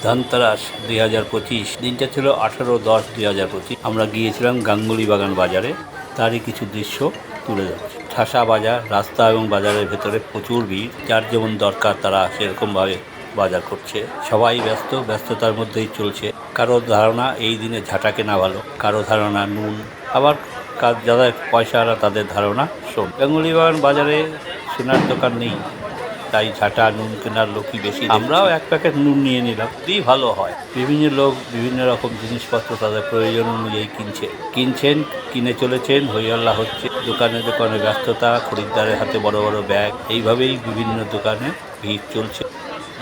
ধনতেরাস 2025 দিনটা ছিল 18/10/2025। আমরা গিয়েছিলাম গাঙ্গুলি বাগান বাজারে, তারই কিছু দৃশ্য তুলে ধরছি। ঠাসা বাজার, রাস্তা এবং বাজারের ভেতরে প্রচুর ভিড়। যার যেমন দরকার তারা সেরকমভাবে বাজার করছে। সবাই ব্যস্ততার মধ্যেই চলছে। কারো ধারণা এই দিনে ঝাঁটা কেনা ভালো, কারো ধারণা নুন, আবার যাদের পয়সাওয়ালা তাদের ধারণা সোন। গাঙ্গুলি বাগান বাজারে সোনার দোকান নেই, তাই ঝাঁটা নুন কেনার লোকই বেশি। আমরাও এক প্যাকেট নুন নিয়ে নিলাম, খুবই ভালো হয়। বিভিন্ন লোক বিভিন্ন রকম জিনিসপত্র তাদের প্রয়োজন অনুযায়ী কিনছেন, কিনে চলেছেন, হইহল্লা হচ্ছে। দোকানে দোকানে ব্যস্ততা, খরিদ্দারের হাতে বড় বড় ব্যাগ, এইভাবেই বিভিন্ন দোকানে ভিড় চলছে।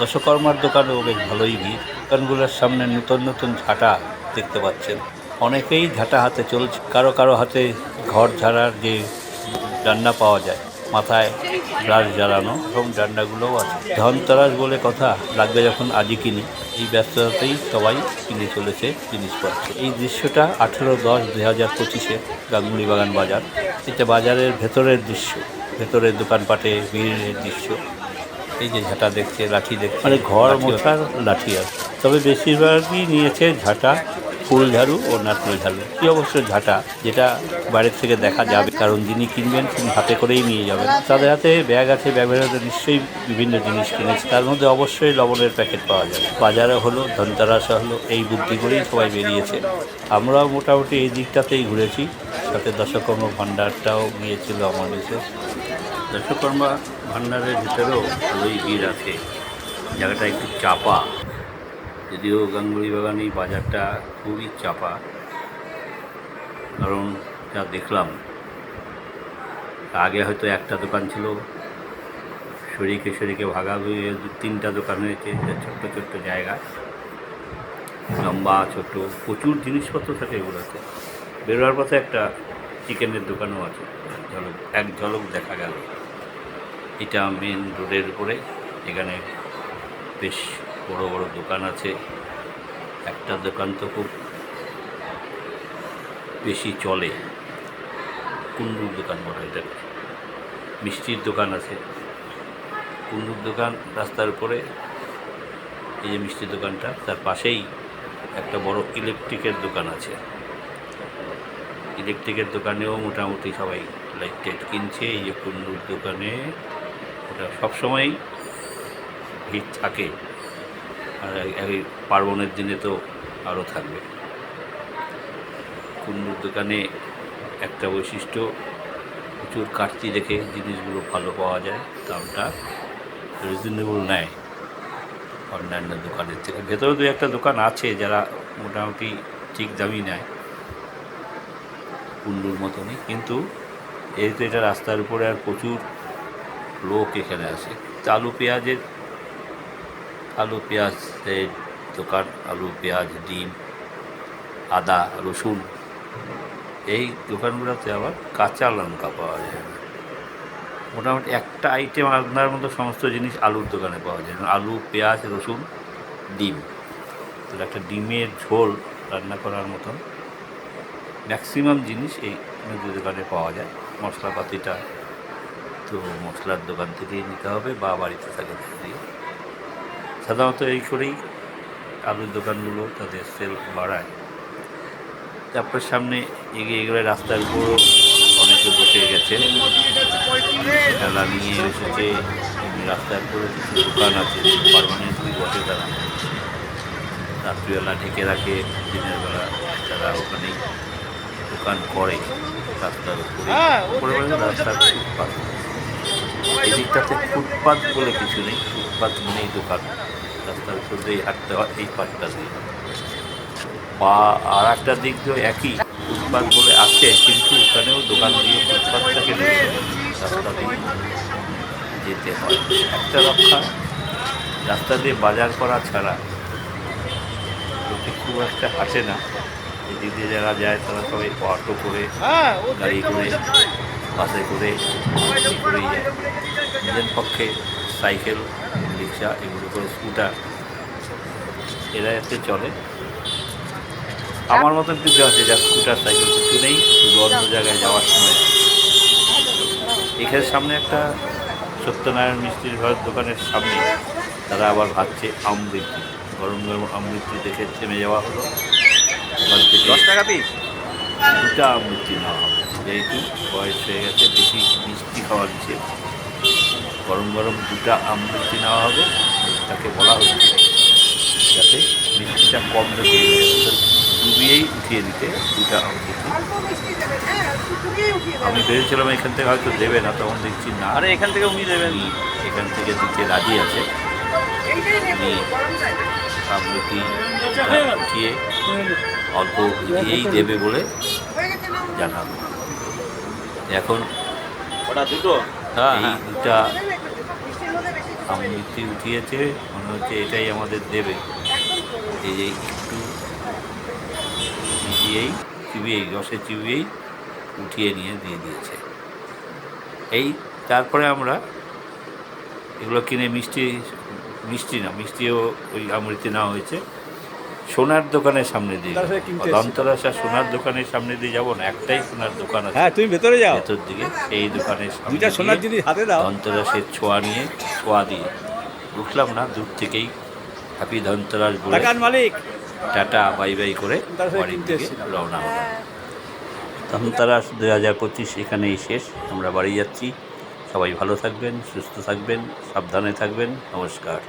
দশকর্মার দোকানেও বেশ ভালোই ভিড়। দোকানগুলোর সামনে নতুন নতুন ঝাঁটা দেখতে পাচ্ছেন। অনেকেই ঝাঁটা হাতে চলছে। কারো কারো হাতে ঘর ঝাড়ার যে ডান্ডা পাওয়া যায়, মাথায় ব্রাশ জ্বালানো, এবং ডান্ডাগুলোও আছে। ধনতেরাস বলে কথা, লাগবে যখন আজই কিনি। এই ব্যস্ততাতেই সবাই কিনে চলেছে জিনিসপত্র। এই দৃশ্যটা 18/10/2025 গাঙ্গুলি বাগান বাজার। এটা বাজারের ভেতরের দৃশ্য, ভেতরের দোকানপাটে ভিড়ের দৃশ্য। এই যে ঝাঁটা দেখছে, লাঠি দেখছে, মানে ঘর মোছার লাঠি আছে। তবে বেশিরভাগই নিয়েছে ঝাঁটা, ফুল ঝাড়ু ও নারকেল ঝাড়ু। কি অবশ্য ঝাঁটা, যেটা বাইরের থেকে দেখা যাবে, কারণ যিনি কিনবেন তিনি হাতে করেই নিয়ে যাবেন। তাদের হাতে ব্যাগ আছে, ব্যাগের হাতে নিশ্চয়ই বিভিন্ন জিনিস কিনেছে। তার মধ্যে অবশ্যই লবণের প্যাকেট পাওয়া যাবে। বাজারে হলো, ধনতেরাসে হলো, এই বুদ্ধি করেই সবাই বেরিয়েছে। আমরাও মোটামুটি এই দিকটাতেই ঘুরেছি। সাথে দশকর্ম ভাণ্ডারটাও গিয়েছিল আমার বিশেষ। দশকর্মা ভাণ্ডারের ভিতরেও ভালোই ভিড় আছে। জায়গাটা একটু চাপা, যদিও গাঙ্গুলি বাগান এই বাজারটা খুবই চাপা। কারণ যা দেখলাম, আগে হয়তো একটা দোকান ছিল, শরিকে ভাগা হয়ে 2-3টা দোকান হয়েছে। ছোট্ট ছোট্ট জায়গা, লম্বা ছোট, প্রচুর জিনিসপত্র থাকে এগুলোতে। বেরোয়ার পথে একটা চিকেনের দোকানও আছে, এক ঝলক দেখা গেল। এটা মেন রোডের উপরে। এখানে বেশ বড় বড় দোকান আছে। একটা দোকান তো খুব বেশি চলে, কুন্ডুর দোকান বলে এটাকে। মিষ্টির দোকান আছে, কুন্ডুর দোকান রাস্তার উপরে। এই যে মিষ্টির দোকানটা, তার পাশেই একটা বড় ইলেকট্রিকের দোকান আছে। ইলেকট্রিকের দোকানেও মোটামুটি সবাই লাইট টাইট কিনছে। এই যে কুন্ডুর দোকানে, ওটা সবসময়ই ভিড় থাকে, আর এই পার্বণের দিনে তো আরও থাকবে। কুন্ডুর দোকানে একটা বৈশিষ্ট্য, প্রচুর কাটতি দেখে জিনিসগুলো ভালো পাওয়া যায়, দামটা রিজনেবল নেয় অন্যান্য দোকানের থেকে। ভেতরে 2-একটা দোকান আছে যারা মোটামুটি ঠিক দামই নেয়, কুন্ডুর মতনই। কিন্তু যেহেতু এটা রাস্তার উপরে, আর প্রচুর লোক এখানে আসে। আলু পেঁয়াজের দোকান, আলু পেঁয়াজ, ডিম, আদা, রসুন। এই দোকানগুলোতে আবার কাঁচা লঙ্কা পাওয়া যায় না। মোটামুটি একটা আইটেম আপনার মতো সমস্ত জিনিস আলুর দোকানে পাওয়া যায়। আলু, পেঁয়াজ, রসুন, ডিম। তাহলে একটা ডিমের ঝোল রান্না করার মতন ম্যাক্সিমাম জিনিস এই দোকানে পাওয়া যায়। মশলাপাতিটা তো মশলার দোকান থেকেই নিতে হবে, বা বাড়িতে থাকে দিয়ে। সাধারণত এই করেই আলুর দোকানগুলো তাদের সেল বাড়ায়। তারপর সামনে এগিয়ে গেলে রাস্তার উপরও অনেকে বসে গেছে, খেলা নিয়ে এসেছে। রাস্তার উপরে কিছু দোকান আছে, পার্মানেন্টলি বসে তারা। রাত্রিবেলা ঢেকে রাখে, দিনের বেলা তারা ওখানেই দোকান করে রাস্তার উপরে। রাস্তার ফুটপাত, এই দিকটাতে ফুটপাত বলে কিছু নেই, ফুটপাত নেই দোকান। রাস্তার উপর দিয়েই হাঁটতে হয়, এই পাশটা দিয়ে। বা আর একটা দিক দিয়েও একই, ফুটপাত বলে আছে, কিন্তু ওখানেও দোকান দিয়ে ফুটপাতটাকে রাস্তা দিয়ে যেতে হয়। একটা রক্ষা, রাস্তা দিয়ে বাজার করা ছাড়া লোকে খুব একটা হাঁটে না। এদিক দিয়ে যারা যায় তারা সবাই অটো করে, গাড়ি করে, বাসে করে করেই যায়। নিজের পক্ষে সাইকেল, রিক্সা, এগুলো করে, স্কুটার, এরা এতে চলে। আমার মতন কিছু আছে যার স্কুটার, সাইকেল কিছু নেই, শুধু অন্য জায়গায় যাওয়ার সময়। এখানে সামনে একটা সত্যনারায়ণ মিষ্টির ঘরের দোকানের সামনে তারা আবার ভাবছে আমৃতি। গরম গরম আমৃত্যু দেখে থেমে যাওয়া হলো। ওখান থেকে 10 টাকা পিস। দুটা আমৃত্যু নেওয়া হবে, যেহেতু বয়স হয়ে গেছে, বেশি মিষ্টি খাওয়া নিষেধ। গরম গরম দুটা আমৃত্যু নেওয়া হবে। তাকে বলা হচ্ছে যাতে মিষ্টিটা কম রেখে ডুবিয়েই উঠিয়ে দিতে দুটা আমৃত্যু। আমি ভেবেছিলাম এখান থেকে হয়তো দেবে না, তখন দেখছি না, আরে এখান থেকে উনি দেবেন। উনি এখান থেকে দিতে রাজি আছে। উনি আমৃত্যু উঠিয়ে অল্প দিয়েই দেবে বলে জানাবো। এখন ওটা দুটো। এই দুটা আমৃত্যু উঠিয়েছে, মনে হচ্ছে এটাই আমাদের দেবে। এই যে একটু চিবিয়েই রসে চিবিয়েই উঠিয়ে নিয়ে দিয়ে দিয়েছে। এই তারপরে আমরা এগুলো কিনে মিষ্টিও ওই আমৃত্যু নেওয়া হয়েছে। সোনার দোকানের সামনে দিয়ে দন্তরাসা সোনার দোকানের সামনে দিয়ে যাবো না, একটাই সোনার দোকান আছে। হ্যাঁ, তুমি ভেতরে যাও। ভেতর দিকে সেই দোকানের সামনে দুইটা সোনার দিয়ে জিনিস হাতে দাও। ধনতেরাসের ছোঁয়া দিয়ে উঠলাম না, দূর থেকেই হ্যাপি ধনতেরাস বলে টাকার মালিক। টাটা বাই বাই করে বাড়ির দিকে রওনা হলাম। ধনতেরাস 2025 এখানেই শেষ। আমরা বাড়ি যাচ্ছি। সবাই ভালো থাকবেন, সুস্থ থাকবেন, সাবধানে থাকবেন। নমস্কার।